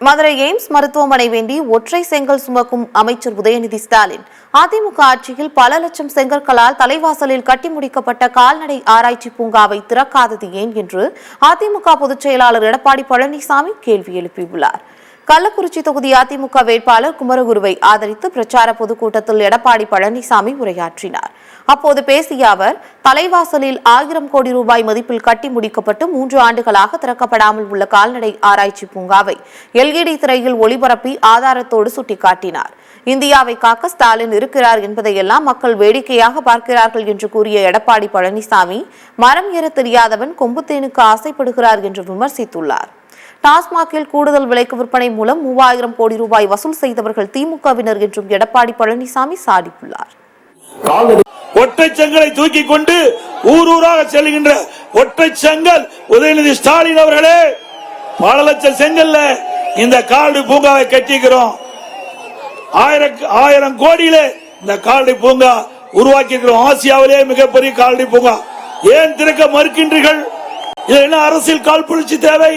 Madurai AIIMS மருத்துவமனை வேண்டி ஒற்றை செங்கல் சுமக்கும் அமைச்சர் உதயநிதி ஸ்டாலின் அதிமுக ஆட்சியில் பல லட்சம் செங்கற்களால் தலைவாசலில் கட்டி முடிக்கப்பட்ட கால்நடை ஆராய்ச்சி பூங்காவை திறக்காதது ஏன் என்று அதிமுக பொதுச் செயலாளர் எடப்பாடி பழனிசாமி கேள்வி எழுப்பியுள்ளார். கள்ளக்குறிச்சி தொகுதி அதிமுக வேட்பாளர் குமரகுருவை ஆதரித்து பிரச்சார பொதுக்கூட்டத்தில் எடப்பாடி பழனிசாமி உரையாற்றினார். அப்போது பேசிய அவர், தலைவாசலில் 1000 கோடி ரூபாய் மதிப்பில் கட்டி முடிக்கப்பட்டு 3 ஆண்டுகளாக திறக்கப்படாமல் உள்ள கால்நடை ஆராய்ச்சி பூங்காவை LED திரையில் ஒளிபரப்பி ஆதாரத்தோடு சுட்டிக்காட்டினார். இந்தியாவை காக்க ஸ்டாலின் இருக்கிறார் என்பதையெல்லாம் மக்கள் வேடிக்கையாக பார்க்கிறார்கள் என்று கூறிய எடப்பாடி பழனிசாமி, மரம் ஏற தெரியாதவன் கொம்புத்தேனுக்கு ஆசைப்படுகிறார் என்று விமர்சித்துள்ளார். டாஸ்மாகில் கூடுதல் விலைக்கு விற்பனை மூலம் 3000 கோடி ரூபாய் வசூல் செய்தவர்கள் திமுகவினர் என்றும் எடப்பாடி பழனிசாமி சாடியுள்ளார். ஒற்றை செங்கலை தூக்கி கொண்டு ஊராக செல்கின்ற ஒற்றை செங்கல் உதயநிதி ஸ்டாலின் அவர்களே, பல லட்சம் செங்கல்ல இந்த கால்நடை பூங்காவை கட்டிக்கிறோம். 1000 கோடியில இந்த கால்நடை பூங்கா உருவாக்கி இருக்கிறோம். ஆசியாவிலே மிகப்பெரிய கால்நடை பூங்கா. ஏன் திறக்க மறுக்கின்றீர்கள்? இது என்ன அரசியல் காழ்ப்புணர்ச்சி தேவை?